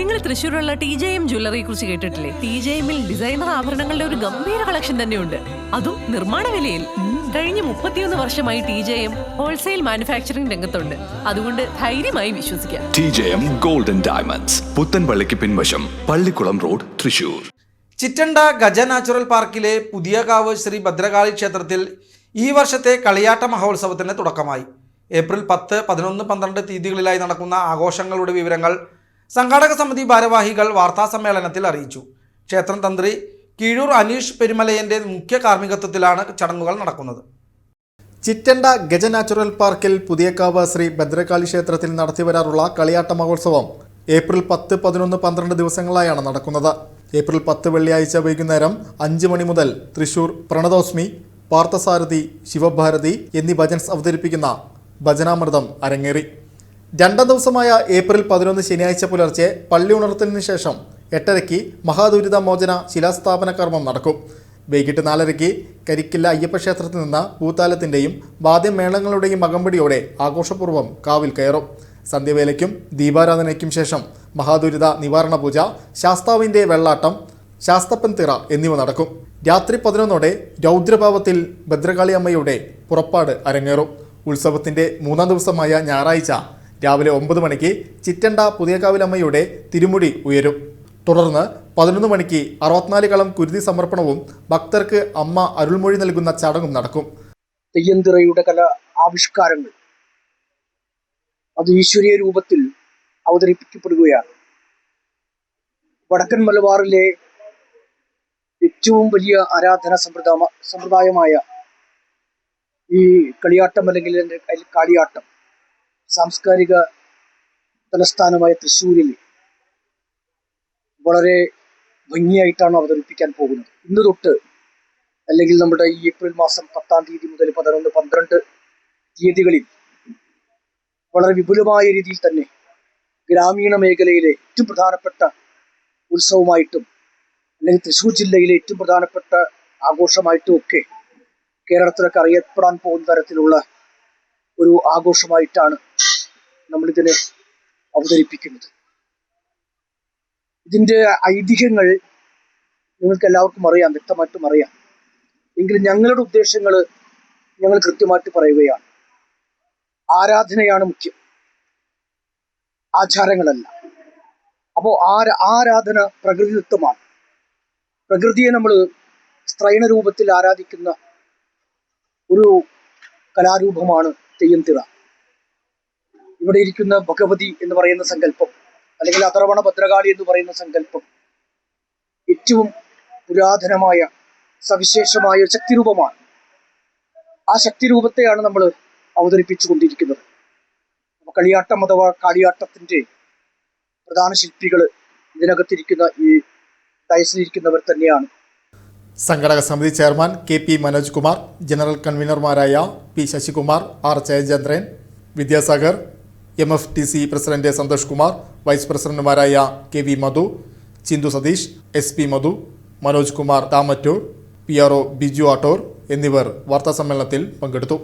നിങ്ങൾ തൃശ്ശൂരുള്ള TJM ജ്വല്ലറിയെ കുറിച്ച് കേട്ടിട്ടില്ലേ? TJMൽ ഡിസൈനർ ആഭരണങ്ങളുടെ ഒരു ഗംഭീര കളക്ഷൻ തന്നെയുണ്ട്, അതും നിർമ്മാണ വിലയിൽ. കഴിഞ്ഞ 31 വർഷമായി TJM ഹോൾസെയിൽ മാനുഫാക്ചറിംഗ് രംഗത്തുണ്ട്. അതുകൊണ്ട് ധൈര്യമായി വിശ്വസിക്കാം. TJM ഗോൾഡൻ ഡയമണ്ട്സ്, പുത്തൻപള്ളിക്ക് പിൻവശം, പള്ളിക്കുളം റോഡ്, തൃശ്ശൂർ. ചിറ്റണ്ട ഗജ നാച്ചുറൽ പാർക്കിലെ പുതിയകാവ് ശ്രീ ഭദ്രകാളി ക്ഷേത്രത്തിൽ ഈ വർഷത്തെ കളിയാട്ട മഹോത്സവത്തിന് തുടക്കമായി. ഏപ്രിൽ 10, 11, 12 തീയതികളിലായി നടക്കുന്ന ആഘോഷങ്ങളുടെ വിവരങ്ങൾ സംഘാടക സമിതി ഭാരവാഹികൾ വാർത്താസമ്മേളനത്തിൽ അറിയിച്ചു. ക്ഷേത്രം തന്ത്രി കീഴൂർ അനീഷ് പെരുമലയന്റെ മുഖ്യ കാർമ്മികത്വത്തിലാണ് ചടങ്ങുകൾ നടക്കുന്നത്. ചിറ്റണ്ട ഗജ നാച്ചുറൽ പാർക്കിൽ പുതിയകാവ് ശ്രീ ഭദ്രകാളി ക്ഷേത്രത്തിൽ നടത്തിവരാറുള്ള കളിയാട്ട മഹോത്സവം ഏപ്രിൽ 10, 11, 12 ദിവസങ്ങളായാണ് നടക്കുന്നത്. ഏപ്രിൽ 10 വെള്ളിയാഴ്ച വൈകുന്നേരം 5 മണി മുതൽ തൃശൂർ പ്രണതോസ്മി, പാർത്ഥസാരഥി, ശിവഭാരതി എന്നീ ഭജൻസ് അവതരിപ്പിക്കുന്ന ഭജനാമൃതം അരങ്ങേറി. രണ്ടാം ദിവസമായ ഏപ്രിൽ 11 ശനിയാഴ്ച പുലർച്ചെ പള്ളി ഉണർത്തലിന് ശേഷം 8:30 മഹാദുരിത മോചന ശിലാസ്ഥാപന കർമ്മം നടക്കും. വൈകിട്ട് 4:30 കരിക്കില്ല അയ്യപ്പ ക്ഷേത്രത്തിൽ നിന്ന് പൂത്താലത്തിൻ്റെയും വാദ്യമേളങ്ങളുടെയും അകമ്പടിയോടെ ആഘോഷപൂർവ്വം കാവിൽ കയറും. സന്ധ്യവേലയ്ക്കും ദീപാരാധനയ്ക്കും ശേഷം മഹാദുരിത നിവാരണ പൂജ, ശാസ്താവിൻ്റെ വെള്ളാട്ടം, ശാസ്തപ്പൻ തിറ എന്നിവ നടക്കും. രാത്രി 11 രൗദ്രഭാവത്തിൽ ഭദ്രകാളി അമ്മയുടെ പുറപ്പാട് അരങ്ങേറും. ഉത്സവത്തിൻ്റെ 3-ാം ദിവസമായ ഞായറാഴ്ച രാവിലെ 9 മണിക്ക് ചിറ്റണ്ട പുതിയകാവിലമ്മയുടെ തിരുമുടി ഉയരും. തുടർന്ന് 11 മണിക്ക് 64 കളം കുരുതി സമർപ്പണവും ഭക്തർക്ക് അമ്മ അരുൾമൊഴി നൽകുന്ന ചടങ്ങും നടക്കും. തെയ്യന്തിറയുടെ കല ആവിഷ്കാരങ്ങൾ അത് ഈശ്വരീയ രൂപത്തിൽ അവതരിപ്പിക്കപ്പെടുകയാണ്. വടക്കൻ മലബാറിലെ ഏറ്റവും വലിയ ആരാധന സമ്പ്രദായമായ ഈ കളിയാട്ടം അല്ലെങ്കിൽ കാളിയാട്ടം സാംസ്കാരിക തലസ്ഥാനമായ തൃശ്ശൂരിൽ വളരെ ഭംഗിയായിട്ടാണ് അവതരിപ്പിക്കാൻ പോകുന്നത്. ഇന്ന് തൊട്ട് അല്ലെങ്കിൽ നമ്മുടെ ഈ ഏപ്രിൽ മാസം 10-ാം തീയതി മുതൽ 11, 12 തീയതികളിൽ വളരെ വിപുലമായ രീതിയിൽ തന്നെ ഗ്രാമീണ മേഖലയിലെ ഏറ്റവും പ്രധാനപ്പെട്ട ഉത്സവമായിട്ടും അല്ലെങ്കിൽ തൃശ്ശൂർ ജില്ലയിലെ ഏറ്റവും പ്രധാനപ്പെട്ട ആഘോഷമായിട്ടും ഒക്കെ കേരളത്തിലൊക്കെ അറിയപ്പെടാൻ പോകുന്ന തരത്തിലുള്ള ഒരു ആഘോഷമായിട്ടാണ് നമ്മളിതിനെ അവതരിപ്പിക്കുന്നത്. ഇതിൻ്റെ ഐതിഹ്യങ്ങൾ നിങ്ങൾക്ക് എല്ലാവർക്കും അറിയാം, വ്യക്തമായിട്ടും അറിയാം. എങ്കിലും ഞങ്ങളുടെ ഉദ്ദേശങ്ങൾ ഞങ്ങൾ കൃത്യമായിട്ട് പറയുകയാണ്. ആരാധനയാണ് മുഖ്യം, ആചാരങ്ങളല്ല. അപ്പോൾ ആരാധന പ്രകൃതിദത്തമാണ്. പ്രകൃതിയെ നമ്മൾ സ്ത്രൈണ രൂപത്തിൽ ആരാധിക്കുന്ന ഒരു കലാരൂപമാണ് തെയ്യംതിറ. ഇവിടെ ഇരിക്കുന്ന ഭഗവതി എന്ന് പറയുന്ന സങ്കല്പം അല്ലെങ്കിൽ അഥർവണ ഭദ്രകാളി എന്ന് പറയുന്ന സങ്കല്പം ഏറ്റവും പുരാതനമായ സവിശേഷമായ ഒരു ശക്തിരൂപമാണ്. ആ ശക്തിരൂപത്തെയാണ് നമ്മൾ അവതരിപ്പിച്ചു കൊണ്ടിരിക്കുന്നത്. കളിയാട്ടം അഥവാ കാളിയാട്ടത്തിൻ്റെ പ്രധാന ശില്പികൾ ഇതിനകത്തിരിക്കുന്ന ഈ ഡയസിലിരിക്കുന്നവർ തന്നെയാണ്. സംഘടക സമിതി chairman KP Manoj Kumar, general കൺവീനർമാരായ P Sasikumar, R Jayachandran, Vidyasagar, MFTC president Santhosh Kumar, vice പ്രസിഡന്റുമാരായ KV Madhu, Chinthu Satheesh, SP Madhu, Manoj Kumar Thamattoor, PRO Biju Attor എന്നിവർ വാർത്താസമ്മേളനത്തിൽ പങ്കെടുത്തു.